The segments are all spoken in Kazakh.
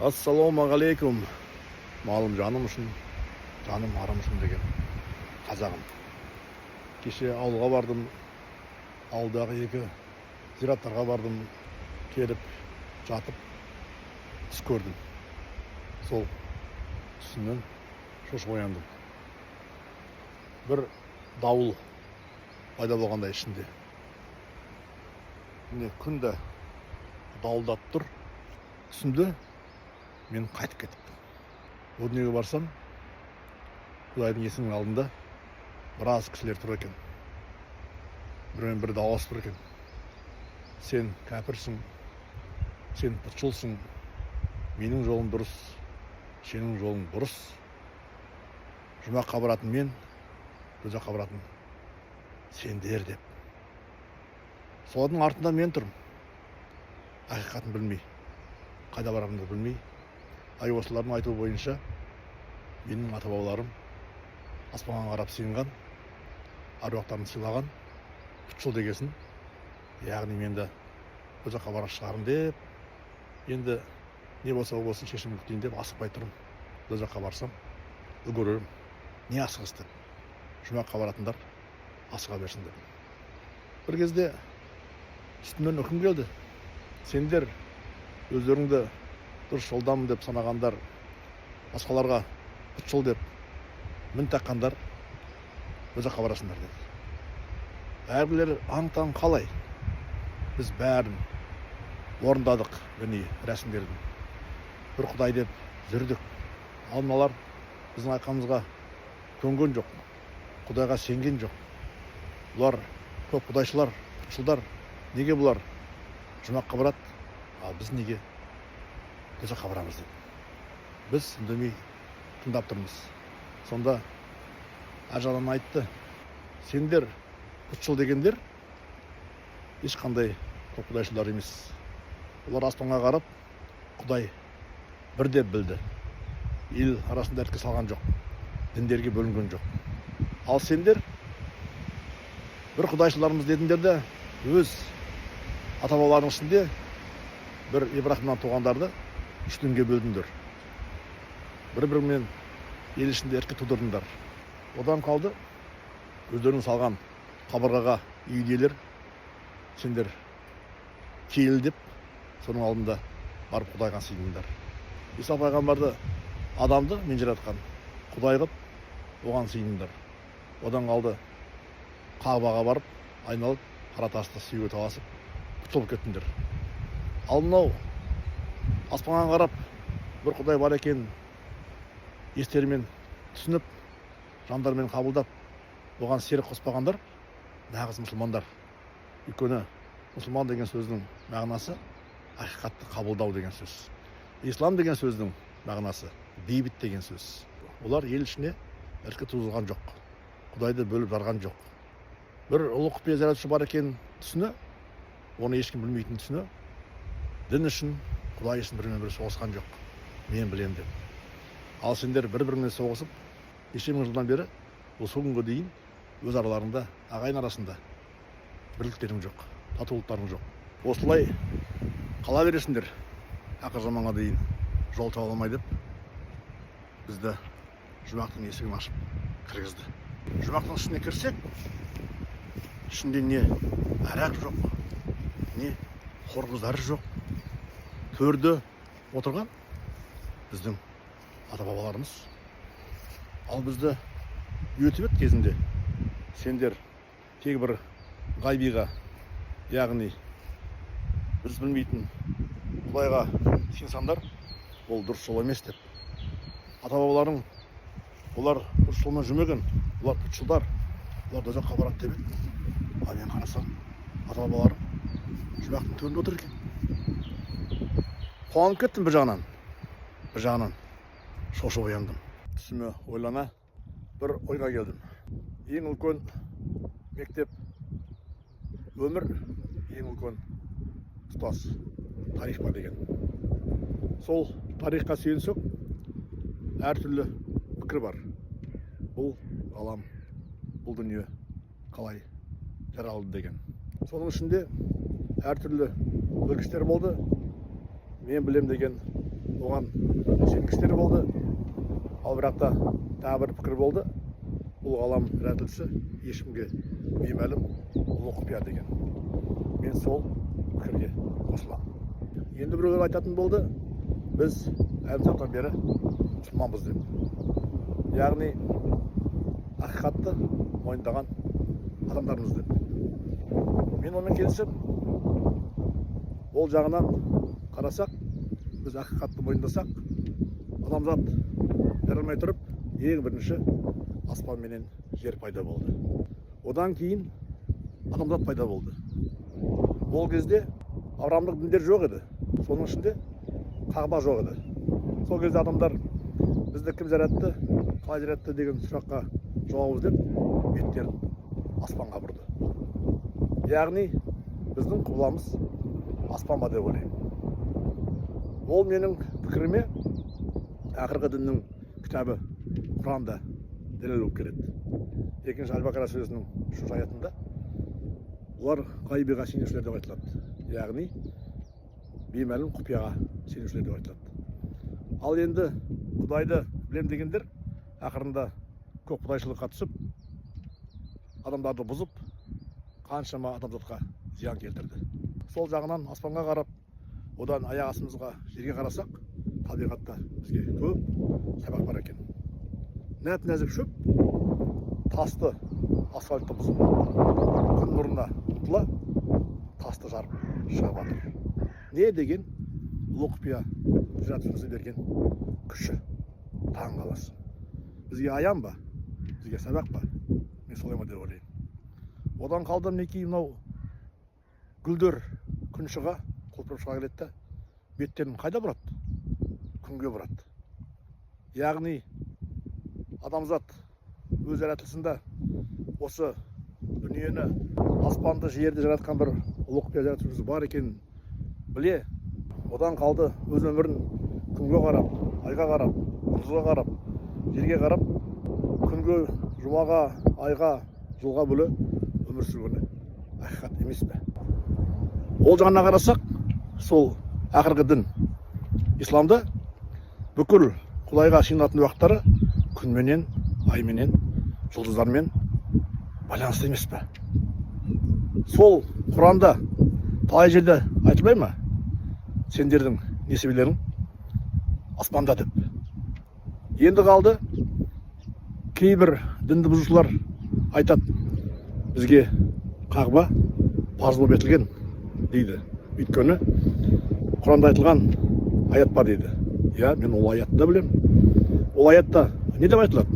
Ассалаумағалейкум, малым жаным үшін, жаным арым үшін деген қазағым. Кеше ауылға бардым, ауылдағы екі зираттарға бардым, келіп, жатып, түс көрдім. Сол түсімнен шошып ояндым. Бір дауыл пайда болғандай ішінде. Міне күнді дауылдап тұр, түсімде мен қайтып кетіппін. О дүниеге барсам, Құдайдың есігінің алдында біраз кісілер тұр екен. Біреумен бір дауласып тұр екен. Сен кәпірсің, сен пұтшылсың, менің жолым дұрыс, сенің жолың бұрыс. Жұмаққа баратын мен, тозаққа баратын сендер деп. Солардың артында мен тұрмын. Ақиқатын білмей, қайда барарымды білмей. Осылардың айтуы бойынша менің ата-бабаларым аспанға қарап сыйынған, аруақтарын сыйлаған, пұтшыл дегесін, яғни менді тозаққа барар шығарым деп, енді не болса болсын шешімін күтейін деп асықпай тұрмын. Тозаққа барсам, үлгерерім. Не асығыс деп. Жұмаққа баратындар асыға берсін деп. Бір кезде үстімнен үкім келді. Сендер өздеріңді дұрыс жолдамын деп санағандар, басқаларға пұтшыл деп мін таққандар тозаққа барасыңдар деді. Әргілер аң-таң қалай? Біз бәрін орындадық, рәсімдерді. Бір Құдай деп жүрдік. Ал мыналар біздің айтқанымызға көнген жоқ, Құдайға сенген жоқ. Бұлар көп құдайшылар, пұтшылдар. Неге бұлар жұмаққа барады, ал біз неге тозаққа барамыз деп. Біз үндемей тыңдап тұрмыз. Сонда ажалан айтты, сендер пұтшыл дегендер ешқандай көп құдайшылар емес. Олар аспанға қарап, Құдай бір деп білді. Ел арасында іріткі салған жоқ, діндерге бөлінген жоқ. Ал сендер бір құдайшыларымыз дедіңдер де, өз ата-бабаларының ішінде бір Ибрахимнан туғандарды үш дінге бөлдіңдер. Бір-бірімен ел ішінде іріткі тудырдыңдар. Одан қалды, өздерінің салған қабырғаға үйделер, сендер кейілдеп, соның алдында барып Құдайға сыйдыңдар. Иса пайғамбарды адамды мен жаратқан Құдай қып, оған сыйдыңдар. Одан қалды, Қағбаға барып, айналып, қара тасты сүйге таласып, құтылып кеттіңдер. Ал мынау аспанға қарап, бір Құдай бар екен, естерімен түсініп, жандармен қабылдап, оған серік қоспағандар, нағыз мұсылмандар. Өйткені мұсылман деген сөздің мағынасы ақиқатты қабылдау деген сөз. Ислам деген сөздің мағынасы бейбіт деген сөз. Олар ел ішіне іріткі туғызған жоқ, Құдайды бөліп жарған жоқ. Бір ұлы құпия жаратушы бар екен түсіні, оны ешкім білмейтін түсіні, дін үшін, Құдай үшін бірімен бірі соғысқан жоқ, мен білем деп. Ал сендер бір-біріне соғысып, неше мың жылдан бері осы күнге дейін өз араларында, ағайын арасында бірліктерің жоқ, татулықтарың жоқ. Осылай қала бересіңдер, ақыр заманға дейін жол таба алмай деп, бізді жұмақтың есігін ашып кіргізді. Жұмақтың ішіне кірсек, ішінде не арақ жоқ, не қорғыздар жоқ. Төрде отырған біздің ата-бабаларымыз. Ал бізді өтіп ет кезінде сендер тек бір ғайбиға, яғни біз білмейтін Құдайға сенсаңдар, ол дұрыс жол емес деп. Ата-бабаларың олар дұрыс жолмен жүрмеген, олар пұтшылдар, олар тозаққа барады деп еді. Ал мен қарасам, ата-бабаларым жұмақтың төрінде отыр екен. Қуанып кеттім бір жағынан шошып ояндым. Түсіме ойлана бір ойға келдім. Ең үлкен мектеп өмір, ең үлкен тұтас тарих бар деген. Сол тарихқа сүйенсек, әртүрлі пікір бар. Бұл ғалам, бұл дүние қалай жаралды деген. Соның ішінде әртүрлі білгіштер болды. Мен білем деген оған сенгіштер болды. Ал бірақта тағы бір пікір болды. Бұл ғалам жаратылысы ешкімге беймәлім ұлы құпия деген. Мен сол пікірге қосыламын. Енді біреулер айтатын болды, біз әмсақтан бері мұсылманбыз деп. Яғни ақиқатты мойындаған адамдармыз деп. Мен онымен келісіп, ол жағынан қарасақ, біз ақиқатты мойындасақ, адамзат жарылмай тұрып, ең бірінші аспан менен жер пайда болды. Одан кейін адамзат пайда болды. Ол кезде авраамдық діндер жоқ еді. Соның ішінде Қағба жоқ еді. Сол кезде адамдар бізді кім жаратты, қалай жаратты деген сұраққа жауап іздеп беттерін аспанға бұрды. Яғни біздің құбыламыз аспанға деп ойлаймын. Ол менің пікіріме ақырғы діннің кітабы Құранда дәлел болып келеді. Екінші Аль-Бақара сүресінің 3 аятында олар ғайбиға сенушілер деп айтылады. Яғни беймәлім құпияға сенушілер деп айтылады. Ал енді Құдайды білем дегендер ақырында көп құдайшылыққа түсіп, адамдарды бұзып, қаншама адамзатқа зиян келтірді. Сол жағынан аспанға қарап, одан аяқ астымызға жерге қарасақ, табиғатта бізге көп сабақ бар екен. Нәп-нәзік шөп, тасты, асфальтты бұзып, күн нұрына ұмтыла, тасты жарып шығып жатыр. Не деген ұлы құпия жаратушымыз берген күші, таң қаласың. Бізге аян ба? Бізге сабақ ба? Мен солай ма деп ойлаймын. Одан қалды мінекей мынау гүлдер күн шыға, құлпырып шыға келеді да, беттерін қайда бұрады? Күнге бұрады. Яғни адамзат өз жаратылысында осы дүниені, аспанды, жерді жаратқан бір ұлы құпия жаратушымыз бар екенін біле, одан қалды өз өмірін күнге қарап, айға қарап, жұлдызға қарап, жерге қарап, күнге, жұмаға, айға, жылға бөле өмір сүргені ақиқат емес пе? Ол жағына қарасақ, сол ақырғы дін исламда бүкіл Құдайға сыйынатын уақыттары күнменен, айменен, жұлдыздармен байланысты емес пе? Сол Құранда талай жерде айтылмай ма? Сендердің несібелерің аспанда деп. Енді қалды кейбір дінді бұзушылар айтады, бізге Қағба парыз болып етілген дейді. Өйткені Құранда айтылған аят бар дейді. Я, мен ол аятты да білем. Ол аятта не деп айтылады?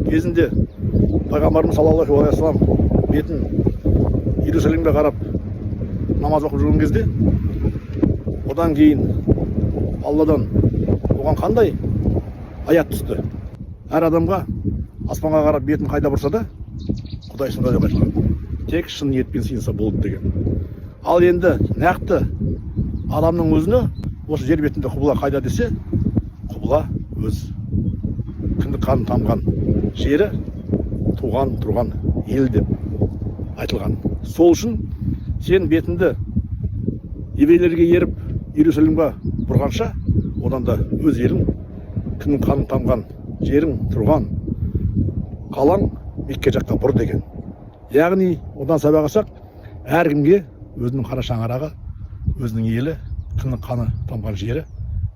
Кезінде пайғамбарымыз саллаллаху алейхи ва саллям бетін Иерусалимге қарап намаз оқып жүрген кезде, одан кейін Алладан оған қандай аят түсті? Әр адамға аспанға қарап бетін қайда бұрса да Құдай сонда деп айтылған. Тек шын ниетпен сыйынса болды деген. Ал енді нақты адамның өзіне осы жер бетінде құбыла қайда десе, құбыла өз кіндік қаны тамған жері, туған тұрған ел деп айтылған. Сол үшін сен бетіңді еврейлерге еріп Иерусалимге бұрғанша, одан да өз елің, кіндік қаны тамған жерің, тұрған қалаң Мекке жаққа бұр деген. Яғни одан сабақ алсақ, әркімге өзінің қара шаңырағы, өзінің елі, кіндік қаны тамған жері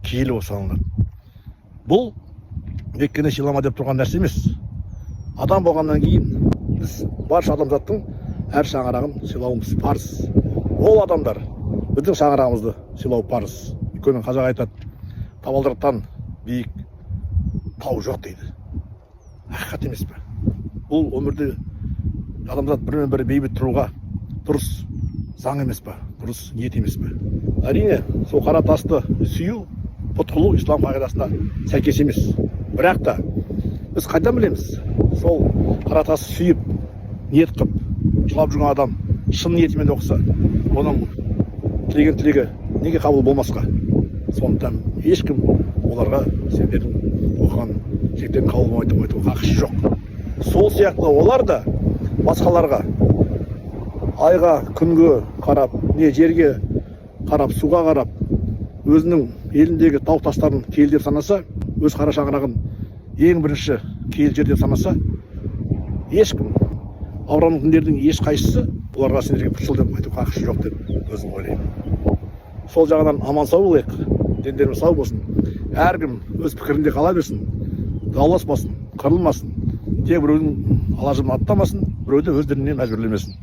киелі болып саналады. Бұл Меккені сыйлама деп тұрған нәрсе емес. Адам болғаннан кейін біз барша адамзаттың әр шаңырағын сыйлауымыз парыз. Ол адамдар біздің шаңырағымызды сыйлау парыз. Өйткені қазақ айтады, табалдырықтан биік тау жоқ дейді. Ақиқат емес пе? Бұл өмірде адамзат бірімен бірі бейбіт тұруға дұрыс заң емес пе? Дұрыс ниет емес пе? Әрине, сол қара тасты сүю, пұт қылу ислам қағидасына сәйкес емес. Бірақ та біз қайдан білеміз? Сол қара тасты сүйіп, ниет қып, жылап жүрген адам шын ниетімен оқыса, оның тілеген тілегі неге қабыл болмасқа? Сондықтан ешкім оларға сендердің оқыған тілектерін қабыл болмайтын хақысы жоқ. Сол сияқты олар да басқаларға, айға, күнге қарап, не жерге қарап, суға қарап, өзінің еліндегі тау тастарын киелі деп санаса, өз қара шаңырағын ең бірінші киелі жер деп санаса, ешкім Авраамның діндердің ешқайсысы оларға сендерге бір жыл деп айту хақысы жоқ деп өзім ойлаймын. Сол жағынан аман сау болайық, дендеріміз сау болсын. Әркім өз пікірінде қала берсін, дауласпасын, қырылмасын, тек біреудің алажымын аттамасын, біреуді өз дініне мәжбүрлемесін.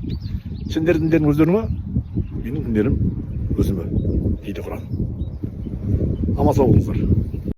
Сендердің діндерің өздеріңе, менің діндерім өзіме дейді Құран. Аман сау болыңыздар.